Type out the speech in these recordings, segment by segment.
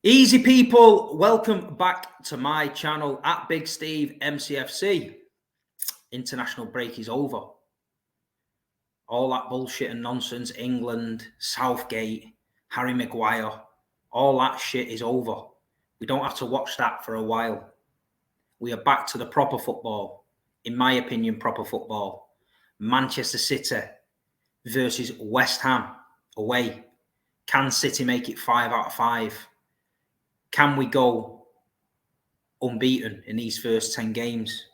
Easy people, welcome back to my channel at Big Steve MCFC. International break is over. All that bullshit and nonsense, England, Southgate, Harry Maguire, all that shit is over. We don't have to watch that for a while. We are back to the proper football. In my opinion, proper football. Manchester City versus West Ham away. Can City make it 5 out of 5? Can we go unbeaten in these first 10 games?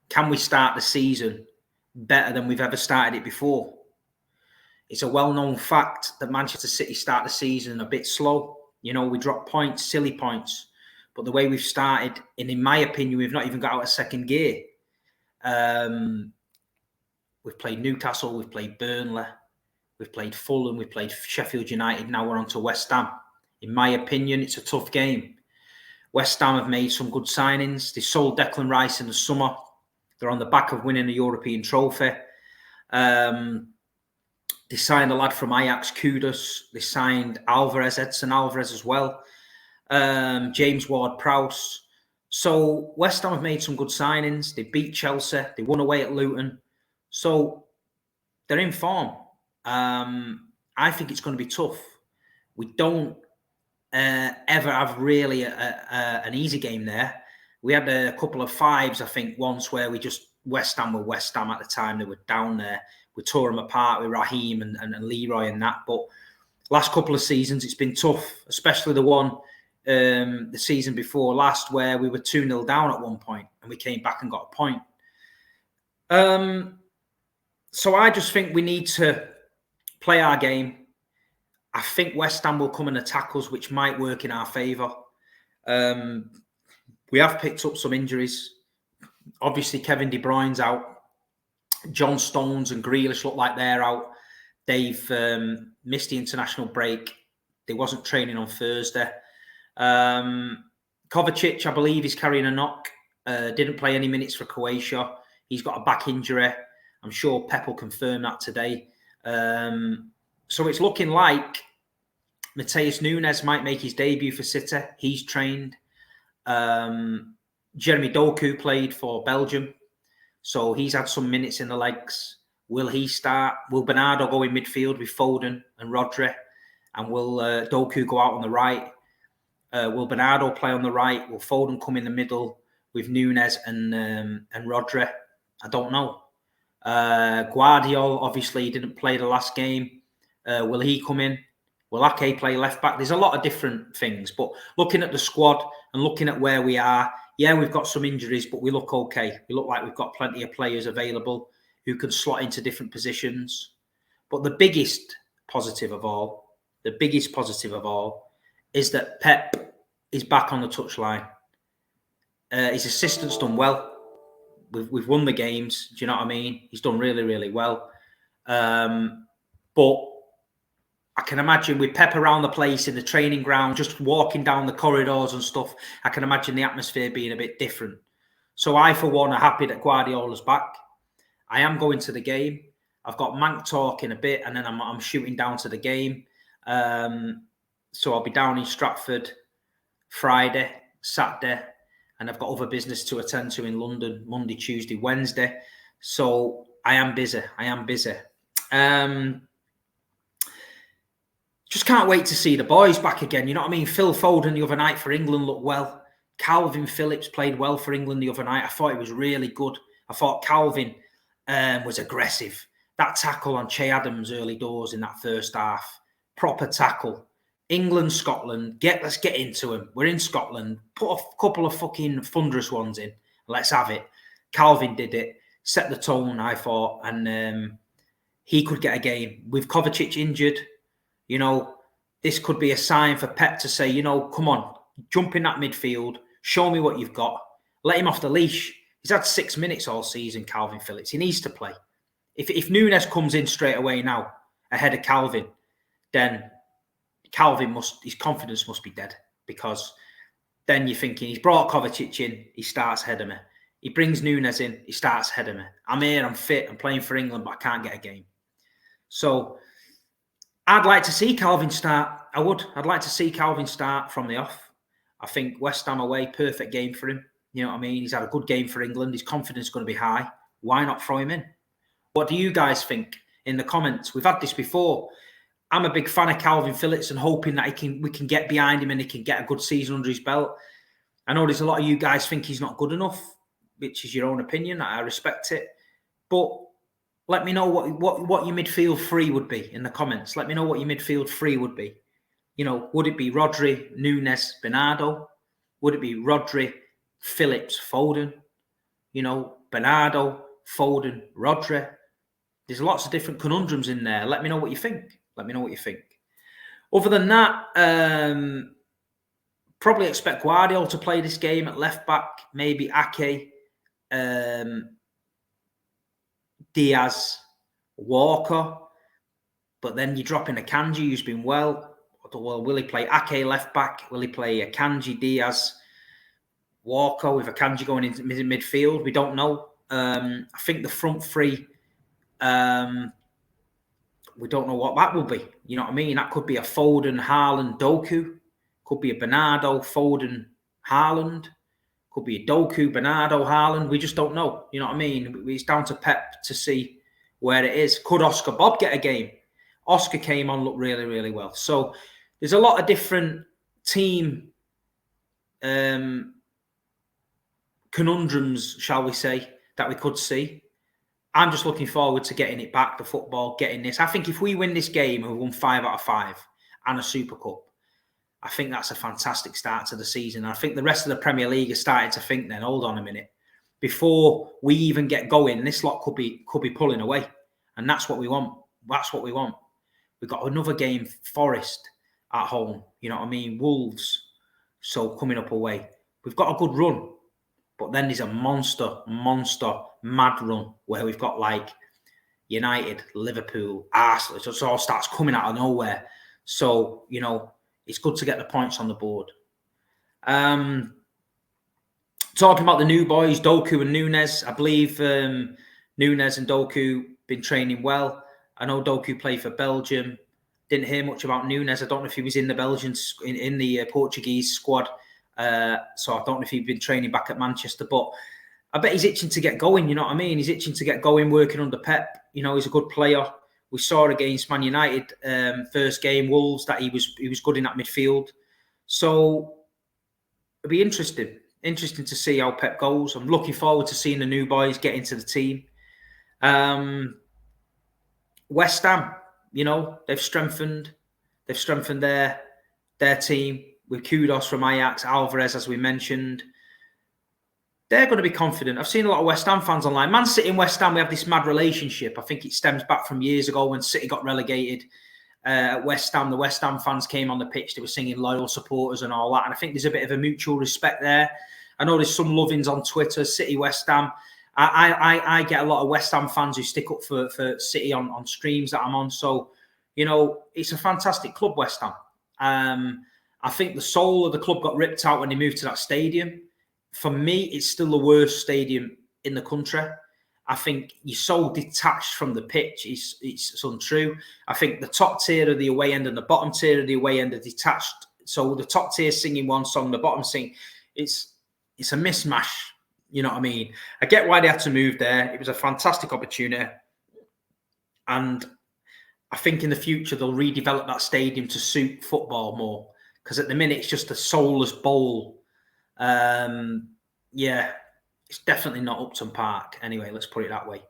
Can we start the season better than we've ever started it before? It's a well-known fact that Manchester City start the season a bit slow. You know, we drop points, silly points. But the way we've started, and in my opinion, we've not even got out of second gear. We've played Newcastle, we've played Burnley, we've played Fulham, we've played Sheffield United, now we're on to West Ham. In my opinion, it's a tough game. West Ham have made some good signings. They sold Declan Rice in the summer. They're on the back of winning a European trophy. They signed a lad from Ajax, Kudus. They signed Edson Alvarez as well. James Ward-Prowse. So West Ham have made some good signings. They beat Chelsea. They won away at Luton. So they're in form. I think it's going to be tough. We don't ever have really an easy game there. We had a couple of 5s, I think, once where West Ham were West Ham at the time. They were down there. We tore them apart with Raheem and Leroy and that. But last couple of seasons, it's been tough, especially the one the season before last where we were 2-0 down at one point and we came back and got a point. So I just think we need to play our game. I think West Ham will come and attack us, which might work in our favour. We have picked up some injuries. Obviously, Kevin De Bruyne's out. John Stones and Grealish look like they're out. They've missed the international break. They wasn't training on Thursday. Kovacic, I believe, is carrying a knock. Didn't play any minutes for Croatia. He's got a back injury. I'm sure Pep will confirm that today. So it's looking like Matheus Nunes might make his debut for City. He's trained. Jeremy Doku played for Belgium. So he's had some minutes in the legs. Will he start? Will Bernardo go in midfield with Foden and Rodri? And will Doku go out on the right? Will Bernardo play on the right? Will Foden come in the middle with Nunes and Rodri? I don't know. Guardiola obviously didn't play the last game. Will he come in? Will Ake play left back? There's a lot of different things. But looking at the squad and looking at where we are, yeah, we've got some injuries, but we look okay. We look like we've got plenty of players available who can slot into different positions. But the biggest positive of all is that Pep is back on the touchline. His assistant's done well. We've won the games. Do you know what I mean? He's done really, really well. But I can imagine with Pep around the place in the training ground, just walking down the corridors and stuff, I can imagine the atmosphere being a bit different. So I, for one, are happy that Guardiola's back. I am going to the game. I've got Mank talk in a bit, and then I'm shooting down to the game. So I'll be down in Stratford Friday, Saturday, and I've got other business to attend to in London Monday, Tuesday, Wednesday. So I am busy. Just can't wait to see the boys back again. You know what I mean? Phil Foden the other night for England looked well. Calvin Phillips played well for England the other night. I thought he was really good. I thought Calvin was aggressive. That tackle on Che Adams early doors in that first half. Proper tackle. England, Scotland. Let's get into him. We're in Scotland. Put a couple of fucking thunderous ones in. Let's have it. Calvin did it. Set the tone, I thought. And he could get a game. With Kovacic injured, you know, this could be a sign for Pep to say, you know, come on, jump in that midfield, show me what you've got, let him off the leash. He's had 6 minutes all season, Calvin Phillips. He needs to play. If Nunes comes in straight away now, ahead of Calvin, then his confidence must be dead, because then you're thinking, he's brought Kovacic in, he starts ahead of me. He brings Nunes in, he starts ahead of me. I'm here, I'm fit, I'm playing for England, but I can't get a game. So I'd like to see Calvin start. I would. I'd like to see Calvin start from the off. I think West Ham away, perfect game for him. You know what I mean? He's had a good game for England. His confidence is going to be high. Why not throw him in? What do you guys think in the comments? We've had this before. I'm a big fan of Calvin Phillips and hoping that we can get behind him and he can get a good season under his belt. I know there's a lot of you guys think he's not good enough, which is your own opinion. I respect it. But let me know what your midfield three would be in the comments. Let me know what your midfield three would be. You know, would it be Rodri, Nunes, Bernardo? Would it be Rodri, Phillips, Foden? You know, Bernardo, Foden, Rodri. There's lots of different conundrums in there. Let me know what you think. Let me know what you think. Other than that, probably expect Guardiola to play this game at left back. Maybe Ake, Diaz, Walker. But then you drop in Akanji, who's been well. Will he play Ake left back? Will he play Akanji, Diaz, Walker with Akanji going into midfield? We don't know. I think the front three, we don't know what that will be. You know what I mean? That could be a Foden, Haaland, Doku. Could be a Bernardo, Foden, Haaland. Could be a Doku, Bernardo, Haaland. We just don't know. You know what I mean? It's down to Pep to see where it is. Could Oscar Bob get a game? Oscar came on, looked really, really well. So there's a lot of different team conundrums, shall we say, that we could see. I'm just looking forward to getting it back, the football, getting this. I think if we win this game and we won 5 out of 5 and a Super Cup, I think that's a fantastic start to the season. I think the rest of the Premier League is starting to think then, hold on a minute. Before we even get going, this lot could be pulling away. And that's what we want. That's what we want. We've got another game, Forest at home. You know what I mean? Wolves. So coming up away. We've got a good run. But then there's a monster, mad run where we've got like United, Liverpool, Arsenal. It just all starts coming out of nowhere. So, you know, it's good to get the points on the board. Talking about the new boys, Doku and Nunes. I believe Nunes and Doku been training well. I know Doku played for Belgium. Didn't hear much about Nunes. I don't know if he was in the Belgian, in the Portuguese squad. So I don't know if he'd been training back at Manchester, but I bet he's itching to get going. You know what I mean? He's itching to get going, working under Pep. You know, he's a good player. We saw against Man United, first game, Wolves, that he was good in that midfield. So it'll be interesting to see how Pep goes. I'm looking forward to seeing the new boys get into the team. West Ham, you know, they've strengthened their team with kudos from Ajax, Alvarez, as we mentioned. They're going to be confident. I've seen a lot of West Ham fans online. Man City and West Ham, we have this mad relationship. I think it stems back from years ago when City got relegated at West Ham. The West Ham fans came on the pitch. They were singing loyal supporters and all that. And I think there's a bit of a mutual respect there. I know there's some lovings on Twitter, City, West Ham. I get a lot of West Ham fans who stick up for City on streams that I'm on. So, you know, it's a fantastic club, West Ham. I think the soul of the club got ripped out when they moved to that stadium. For me, it's still the worst stadium in the country. I think you're so detached from the pitch. It's untrue. I think the top tier of the away end and the bottom tier of the away end are detached. So the top tier singing one song, the bottom singing. It's a mismatch. You know what I mean? I get why they had to move there. It was a fantastic opportunity. And I think in the future, they'll redevelop that stadium to suit football more. Because at the minute, it's just a soulless bowl. Yeah, it's definitely not Upton Park. Anyway, let's put it that way.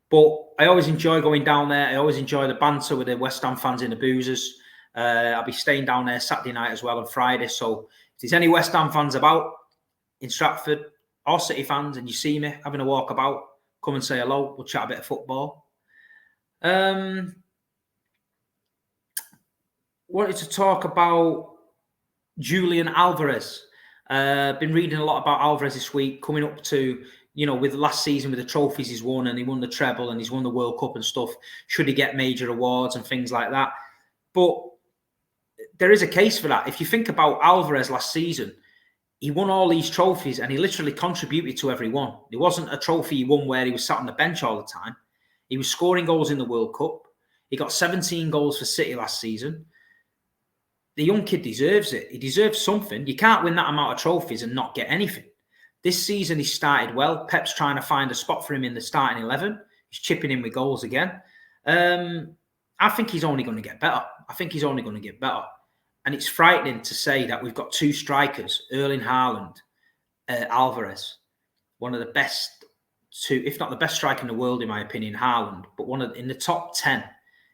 But I always enjoy going down there. I always enjoy the banter with the West Ham fans in the boozers. I'll be staying down there Saturday night as well and Friday. So if there's any West Ham fans about in Stratford or City fans and you see me having a walk about, come and say hello. We'll chat a bit of football. Wanted to talk about Julian Alvarez. Been reading a lot about Alvarez this week, coming up to, you know, with last season with the trophies he's won, and he won the treble and he's won the World Cup and stuff. Should he get major awards and things like that? But there is a case for that. If you think about Alvarez last season, he won all these trophies and he literally contributed to every one. It wasn't a trophy he won where he was sat on the bench all the time. He was scoring goals in the World Cup. He got 17 goals for City last season. The young kid deserves it. He deserves something. You can't win that amount of trophies and not get anything. This season, he started well. Pep's trying to find a spot for him in the starting 11. He's chipping in with goals again. I think he's only going to get better. And it's frightening to say that we've got two strikers, Erling Haaland, Alvarez, one of the best two, if not the best striker in the world, in my opinion, Haaland, but in the top 10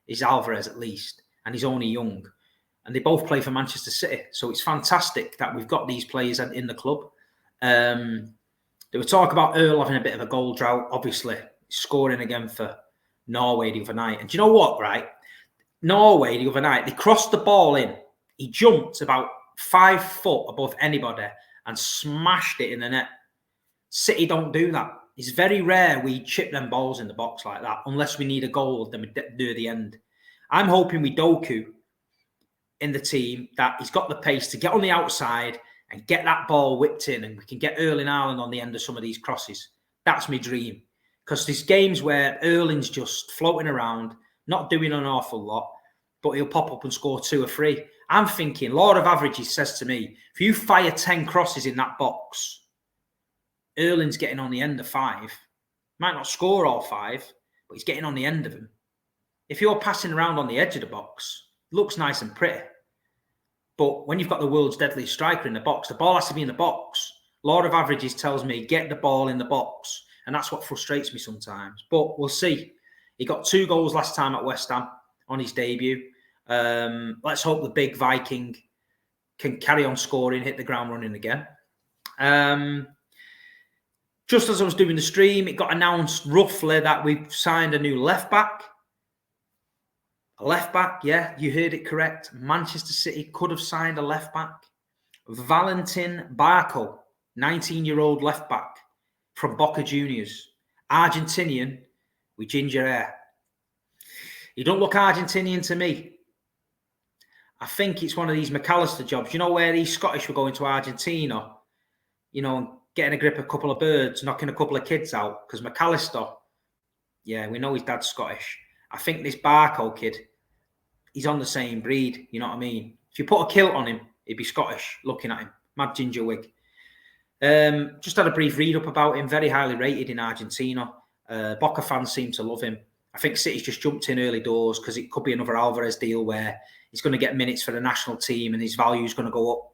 is Alvarez at least, and he's only young. And they both play for Manchester City. So it's fantastic that we've got these players in the club. There were talk about Earl having a bit of a goal drought, obviously, scoring again for Norway the other night. And do you know what, right? Norway the other night, they crossed the ball in. He jumped about 5 foot above anybody and smashed it in the net. City don't do that. It's very rare we chip them balls in the box like that, unless we need a goal near the end. I'm hoping with Doku in the team that he's got the pace to get on the outside and get that ball whipped in, and we can get Erling Haaland on the end of some of these crosses. That's my dream. Because there's games where Erling's just floating around, not doing an awful lot, but he'll pop up and score 2 or 3. I'm thinking, Lord of Averages says to me, if you fire 10 crosses in that box, Erling's getting on the end of 5. Might not score all 5, but he's getting on the end of them. If you're passing around on the edge of the box, it looks nice and pretty. But when you've got the world's deadliest striker in the box, the ball has to be in the box. Lord of Averages tells me, get the ball in the box. And that's what frustrates me sometimes. But we'll see. He got 2 goals last time at West Ham on his debut. Let's hope the big Viking can carry on scoring, hit the ground running again. Just as I was doing the stream, it got announced roughly that we've signed a new left-back. A left-back, yeah, you heard it correct. Manchester City could have signed a left-back. Valentin Barco, 19-year-old left-back from Boca Juniors. Argentinian with ginger hair. He don't look Argentinian to me. I think it's one of these McAllister jobs. You know where these Scottish were going to Argentina, you know, and getting a grip of a couple of birds, knocking a couple of kids out. Because McAllister, yeah, we know his dad's Scottish. I think this Barco kid, he's on the same breed, you know what I mean? If you put a kilt on him, he'd be Scottish, looking at him. Mad ginger wig. Just had a brief read-up about him. Very highly rated in Argentina. Boca fans seem to love him. I think City's just jumped in early doors because it could be another Alvarez deal where he's going to get minutes for the national team and his value is going to go up.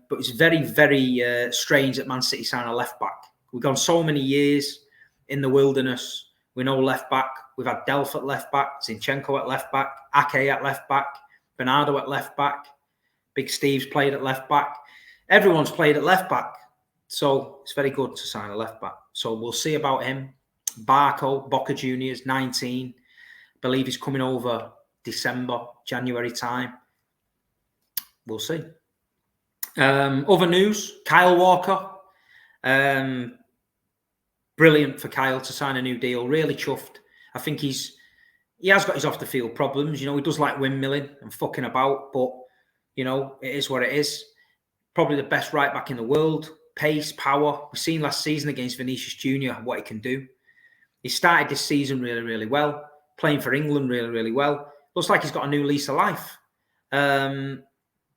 But it's very, very strange that Man City signed a left-back. We've gone so many years in the wilderness. We know left-back. We've had Delph at left-back, Zinchenko at left-back, Ake at left-back, Bernardo at left-back, Big Steve's played at left-back. Everyone's played at left-back. So it's very good to sign a left-back. So we'll see about him. Barco, Boca Juniors, 19. Believe he's coming over December, January time. We'll see. Other news, Kyle Walker. Brilliant for Kyle to sign a new deal. Really chuffed. I think he has got his off the field problems. You know, he does like windmilling and fucking about, but you know, it is what it is. Probably the best right back in the world. Pace, power. We've seen last season against Vinicius Jr. what he can do. He started this season really, really well. Playing for England really, really well. Looks like he's got a new lease of life. The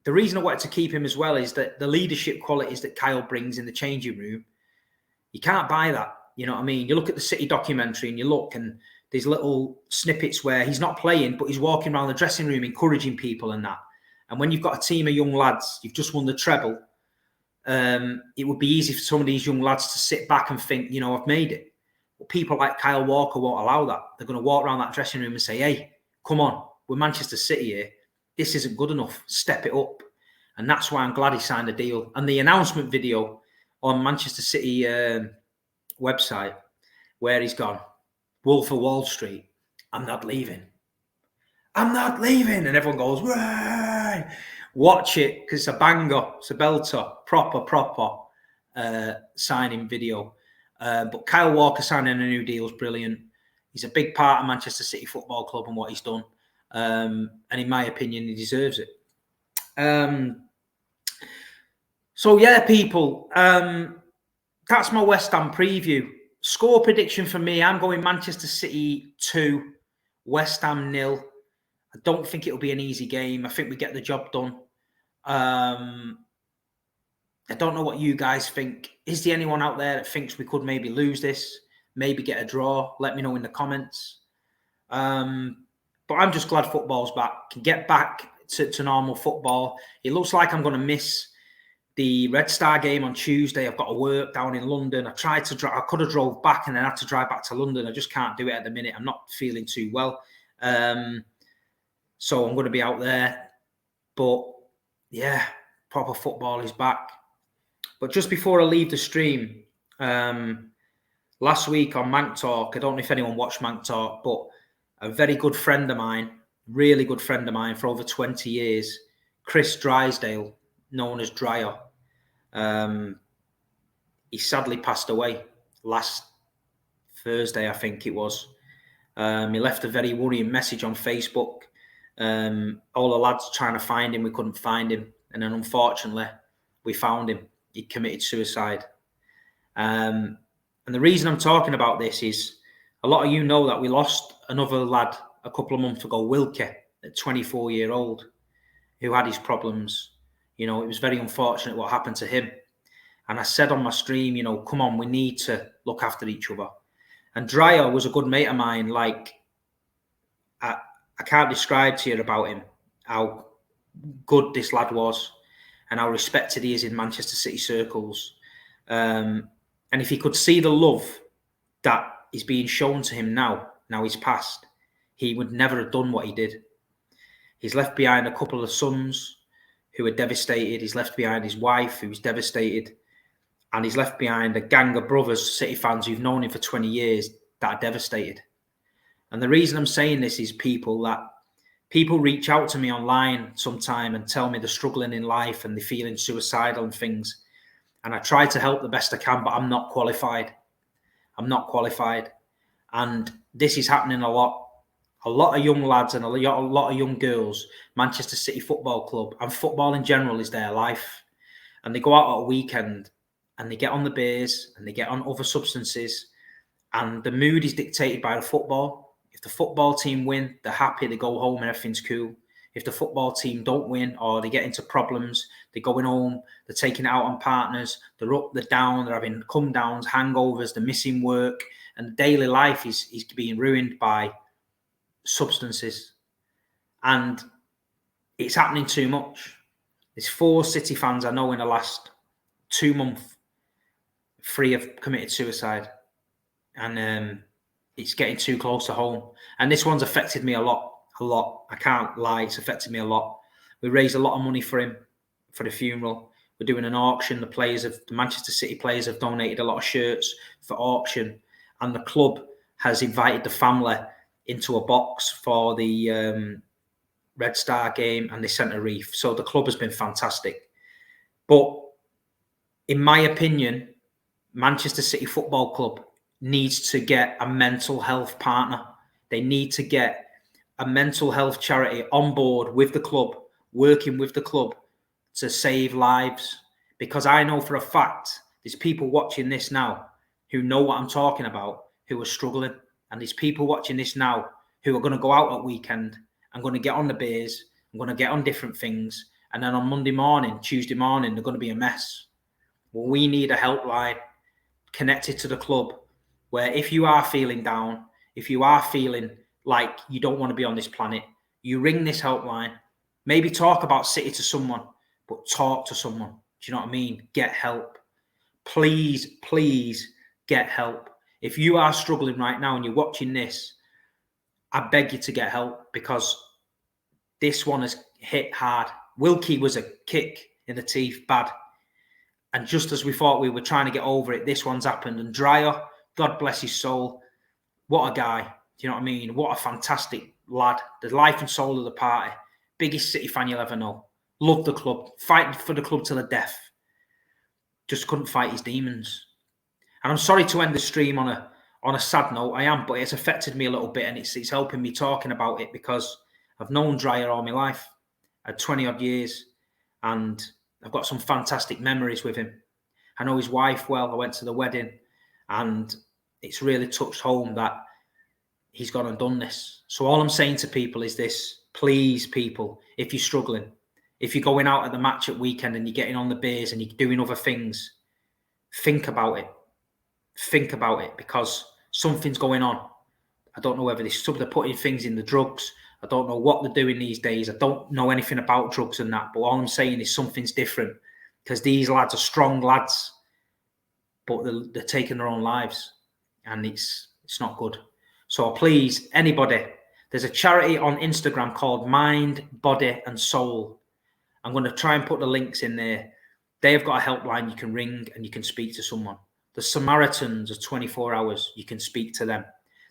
reason I wanted to keep him as well is that the leadership qualities that Kyle brings in the changing room, you can't buy that. You know what I mean? You look at the City documentary and you look and there's little snippets where he's not playing, but he's walking around the dressing room encouraging people and that. And when you've got a team of young lads, you've just won the treble, it would be easy for some of these young lads to sit back and think, you know, I've made it. But people like Kyle Walker won't allow that. They're going to walk around that dressing room and say, hey, come on, we're Manchester City here. This isn't good enough. Step it up. And that's why I'm glad he signed a deal. And the announcement video on Manchester City website where he's gone, Wolf of Wall Street, I'm not leaving. I'm not leaving. And everyone goes, right. Watch it because it's a banger. It's a belter. Proper signing video. But Kyle Walker signing a new deal is brilliant. He's a big part of Manchester City Football Club and what he's done. And in my opinion, he deserves it. So yeah, people, that's my West Ham preview. Score prediction for me, I'm going Manchester City 2, West Ham 0. I don't think it'll be an easy game. I think we get the job done. I don't know what you guys think. Is there anyone out there that thinks we could maybe lose this? Maybe get a draw? Let me know in the comments. But I'm just glad football's back. Can get back to normal football. It looks like I'm going to miss the Red Star game on Tuesday. I've got to work down in London. I tried to drive. I could have drove back and then had to drive back to London. I just can't do it at the minute. I'm not feeling too well. So I'm going to be out there. But yeah, proper football is back. But just before I leave the stream, last week on Manc Talk, I don't know if anyone watched Manc Talk, but a very good friend of mine, really good friend of mine for over 20 years, Chris Drysdale, known as Dryer, he sadly passed away last Thursday, I think it was. He left a very worrying message on Facebook. All the lads trying to find him, we couldn't find him. And then unfortunately, we found him. He committed suicide. And the reason I'm talking about this is a lot of you know that we lost another lad a couple of months ago, Wilkie, at 24-year-old, who had his problems. You know, it was very unfortunate what happened to him. And I said on my stream, you know, come on, we need to look after each other. And Dryer was a good mate of mine. Like, I can't describe to you about him, how good this lad was and how respected he is in Manchester City circles. And if he could see the love that is being shown to him now he's passed, he would never have done what he did. He's left behind a couple of sons who are devastated. He's left behind his wife who's devastated. And he's left behind a gang of brothers, City fans who've known him for 20 years that are devastated. And the reason I'm saying this is people reach out to me online sometime and tell me they're struggling in life and they're feeling suicidal and things. And I try to help the best I can, but I'm not qualified. I'm not qualified. And this is happening a lot. A lot of young lads and a lot of young girls, Manchester City Football Club and football in general is their life. And they go out at a weekend and they get on the beers and they get on other substances. And the mood is dictated by the football. If the football team win, they're happy, they go home and everything's cool. If the football team don't win or they get into problems, they're going home, they're taking it out on partners, they're up, they're down, they're having come downs, hangovers, they're missing work, and daily life is being ruined by substances. And it's happening too much. There's 4 City fans I know in the last 2 months, 3 have committed suicide. And it's getting too close to home. And this one's affected me a lot. I can't lie, it's affected me a lot. We raised a lot of money for him, for the funeral. We're doing an auction. The Manchester City players have donated a lot of shirts for auction. And the club has invited the family into a box for the Red Star game, and they sent a wreath. So the club has been fantastic. But in my opinion, Manchester City Football Club needs to get a mental health partner. They need to get a mental health charity on board with the club, working with the club to save lives. Because I know for a fact there's people watching this now who know what I'm talking about, who are struggling. And there's people watching this now who are going to go out at weekend and going to get on the beers, and going to get on different things. And then on Monday morning, Tuesday morning, they're going to be a mess. Well, we need a helpline connected to the club where if you are feeling down, if you are feeling like you don't want to be on this planet, you ring this helpline, maybe talk about City to someone, but talk to someone. Do you know what I mean? Get help. Please, please get help. If you are struggling right now and you're watching this, I beg you to get help, because this one has hit hard. Wilkie was a kick in the teeth, bad. And just as we thought we were trying to get over it, this one's happened. And Dryer, God bless his soul, what a guy. Do you know what I mean? What a fantastic lad. The life and soul of the party. Biggest City fan you'll ever know. Loved the club. Fighting for the club to the death. Just couldn't fight his demons. And I'm sorry to end the stream on a sad note. I am, but it's affected me a little bit, and it's helping me talking about it, because I've known Dryer all my life. I had 20 odd years, and I've got some fantastic memories with him. I know his wife well. I went to the wedding, and it's really touched home that he's gone and done this. So all I'm saying to people is this: please, people, if you're struggling, if you're going out at the match at weekend and you're getting on the beers and you're doing other things, think about it. Think about it, because something's going on. I don't know whether they're putting things in the drugs. I don't know what they're doing these days. I don't know anything about drugs and that. But all I'm saying is something's different, because these lads are strong lads, but they're taking their own lives, and it's not good. So please, anybody, there's a charity on Instagram called Mind, Body and Soul. I'm going to try and put the links in there. They've got a helpline you can ring and you can speak to someone. The Samaritans are 24 hours. You can speak to them.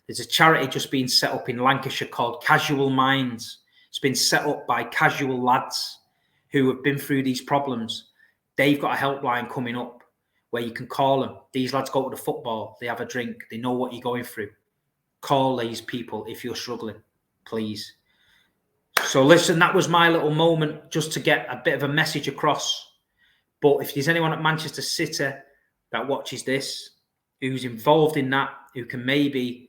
There's a charity just being set up in Lancashire called Casual Minds. It's been set up by casual lads who have been through these problems. They've got a helpline coming up where you can call them. These lads go to the football. They have a drink. They know what you're going through. Call these people if you're struggling, please. So listen, that was my little moment just to get a bit of a message across. But if there's anyone at Manchester City that watches this, who's involved in that, who can maybe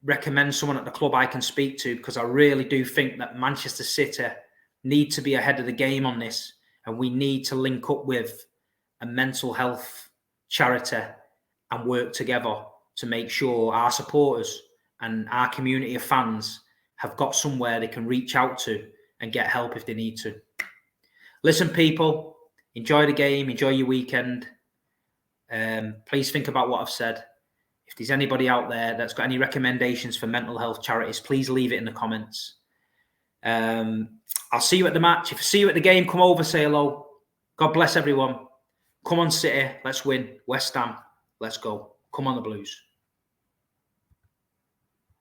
recommend someone at the club I can speak to, because I really do think that Manchester City need to be ahead of the game on this, and we need to link up with a mental health charity and work together to make sure our supporters and our community of fans have got somewhere they can reach out to and get help if they need to. Listen, people, enjoy the game, enjoy your weekend. Please think about what I've said. If there's anybody out there that's got any recommendations for mental health charities, please leave it in the comments. I'll see you at the match. If I see you at the game, come over, say hello. God bless everyone. Come on, City. Let's win. West Ham. Let's go. Come on, the Blues.